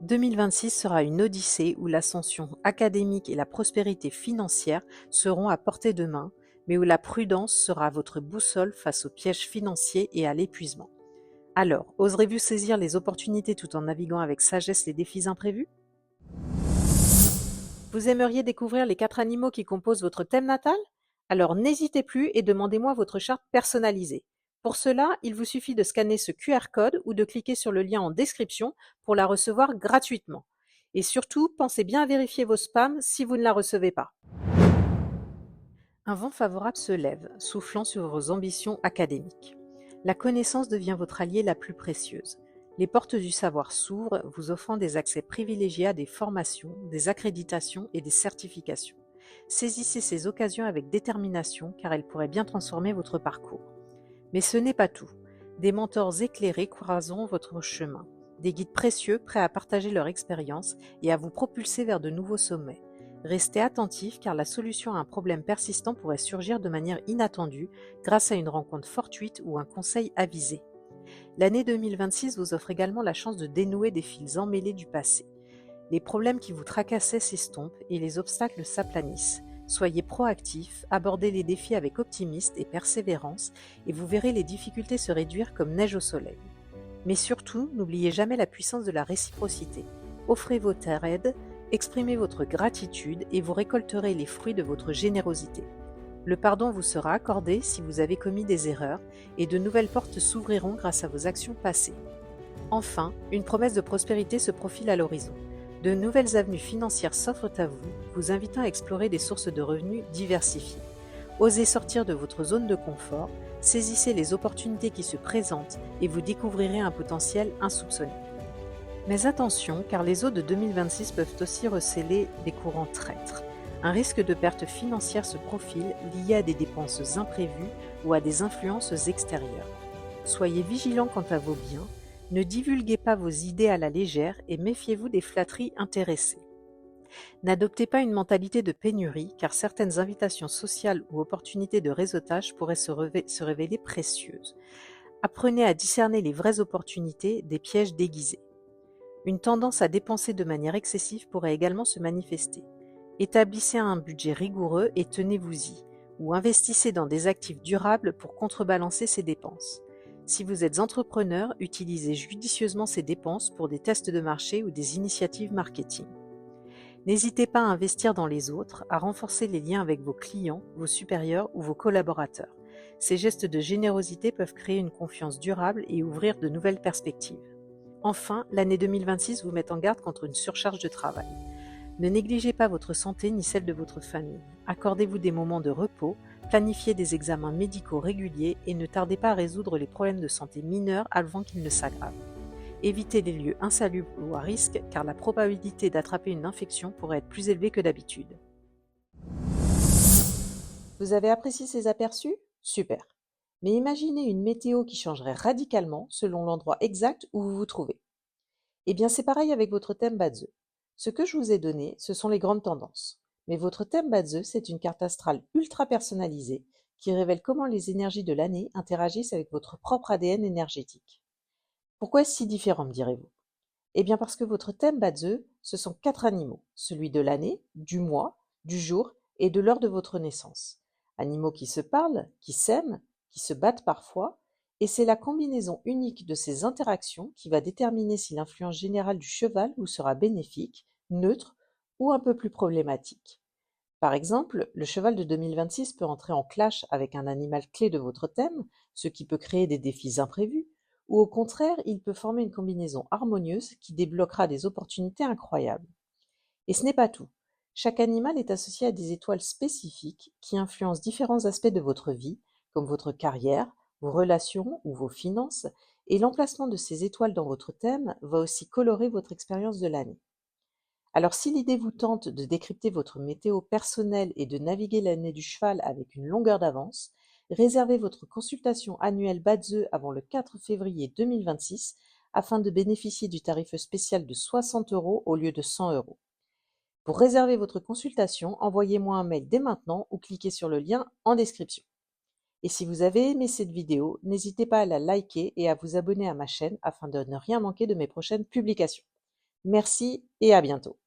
2026 sera une odyssée où l'ascension académique et la prospérité financière seront à portée de main, mais où la prudence sera votre boussole face aux pièges financiers et à l'épuisement. Alors, oserez-vous saisir les opportunités tout en naviguant avec sagesse les défis imprévus? Vous aimeriez découvrir les 4 animaux qui composent votre thème natal? Alors n'hésitez plus et demandez-moi votre charte personnalisée. Pour cela, il vous suffit de scanner ce QR code ou de cliquer sur le lien en description pour la recevoir gratuitement. Et surtout, pensez bien à vérifier vos spams si vous ne la recevez pas. Un vent favorable se lève, soufflant sur vos ambitions académiques. La connaissance devient votre allié la plus précieuse. Les portes du savoir s'ouvrent, vous offrant des accès privilégiés à des formations, des accréditations et des certifications. Saisissez ces occasions avec détermination car elles pourraient bien transformer votre parcours. Mais ce n'est pas tout. Des mentors éclairés croiseront votre chemin. Des guides précieux prêts à partager leur expérience et à vous propulser vers de nouveaux sommets. Restez attentifs car la solution à un problème persistant pourrait surgir de manière inattendue grâce à une rencontre fortuite ou un conseil avisé. L'année 2026 vous offre également la chance de dénouer des fils emmêlés du passé. Les problèmes qui vous tracassaient s'estompent et les obstacles s'aplanissent. Soyez proactifs, abordez les défis avec optimisme et persévérance et vous verrez les difficultés se réduire comme neige au soleil. Mais surtout, n'oubliez jamais la puissance de la réciprocité. Offrez votre aide, exprimez votre gratitude et vous récolterez les fruits de votre générosité. Le pardon vous sera accordé si vous avez commis des erreurs et de nouvelles portes s'ouvriront grâce à vos actions passées. Enfin, une promesse de prospérité se profile à l'horizon. De nouvelles avenues financières s'offrent à vous, vous invitant à explorer des sources de revenus diversifiées. Osez sortir de votre zone de confort, saisissez les opportunités qui se présentent et vous découvrirez un potentiel insoupçonné. Mais attention, car les eaux de 2026 peuvent aussi recéler des courants traîtres. Un risque de perte financière se profile lié à des dépenses imprévues ou à des influences extérieures. Soyez vigilants quant à vos biens, ne divulguez pas vos idées à la légère et méfiez-vous des flatteries intéressées. N'adoptez pas une mentalité de pénurie, car certaines invitations sociales ou opportunités de réseautage pourraient se révéler précieuses. Apprenez à discerner les vraies opportunités des pièges déguisés. Une tendance à dépenser de manière excessive pourrait également se manifester. Établissez un budget rigoureux et tenez-vous-y, ou investissez dans des actifs durables pour contrebalancer ces dépenses. Si vous êtes entrepreneur, utilisez judicieusement ces dépenses pour des tests de marché ou des initiatives marketing. N'hésitez pas à investir dans les autres, à renforcer les liens avec vos clients, vos supérieurs ou vos collaborateurs. Ces gestes de générosité peuvent créer une confiance durable et ouvrir de nouvelles perspectives. Enfin, l'année 2026 vous met en garde contre une surcharge de travail. Ne négligez pas votre santé ni celle de votre famille. Accordez-vous des moments de repos, planifiez des examens médicaux réguliers et ne tardez pas à résoudre les problèmes de santé mineurs avant qu'ils ne s'aggravent. Évitez les lieux insalubres ou à risque car la probabilité d'attraper une infection pourrait être plus élevée que d'habitude. Vous avez apprécié ces aperçus? Super. Mais imaginez une météo qui changerait radicalement selon l'endroit exact où vous vous trouvez. Eh bien, c'est pareil avec votre thème Badze. Ce que je vous ai donné, ce sont les grandes tendances. Mais votre thème Badze, c'est une carte astrale ultra personnalisée qui révèle comment les énergies de l'année interagissent avec votre propre ADN énergétique. Pourquoi est-ce si différent, me direz-vous? Eh bien parce que votre thème Badze, ce sont 4 animaux, celui de l'année, du mois, du jour et de l'heure de votre naissance. Animaux qui se parlent, qui s'aiment, qui se battent parfois, et c'est la combinaison unique de ces interactions qui va déterminer si l'influence générale du cheval vous sera bénéfique, neutre ou un peu plus problématique. Par exemple, le cheval de 2026 peut entrer en clash avec un animal clé de votre thème, ce qui peut créer des défis imprévus, ou au contraire, il peut former une combinaison harmonieuse qui débloquera des opportunités incroyables. Et ce n'est pas tout. Chaque animal est associé à des étoiles spécifiques qui influencent différents aspects de votre vie, comme votre carrière, vos relations ou vos finances, et l'emplacement de ces étoiles dans votre thème va aussi colorer votre expérience de l'année. Alors si l'idée vous tente de décrypter votre météo personnelle et de naviguer l'année du cheval avec une longueur d'avance, réservez votre consultation annuelle Badze avant le 4 février 2026 afin de bénéficier du tarif spécial de 60 € au lieu de 100 €. Pour réserver votre consultation, envoyez-moi un mail dès maintenant ou cliquez sur le lien en description. Et si vous avez aimé cette vidéo, n'hésitez pas à la liker et à vous abonner à ma chaîne afin de ne rien manquer de mes prochaines publications. Merci et à bientôt.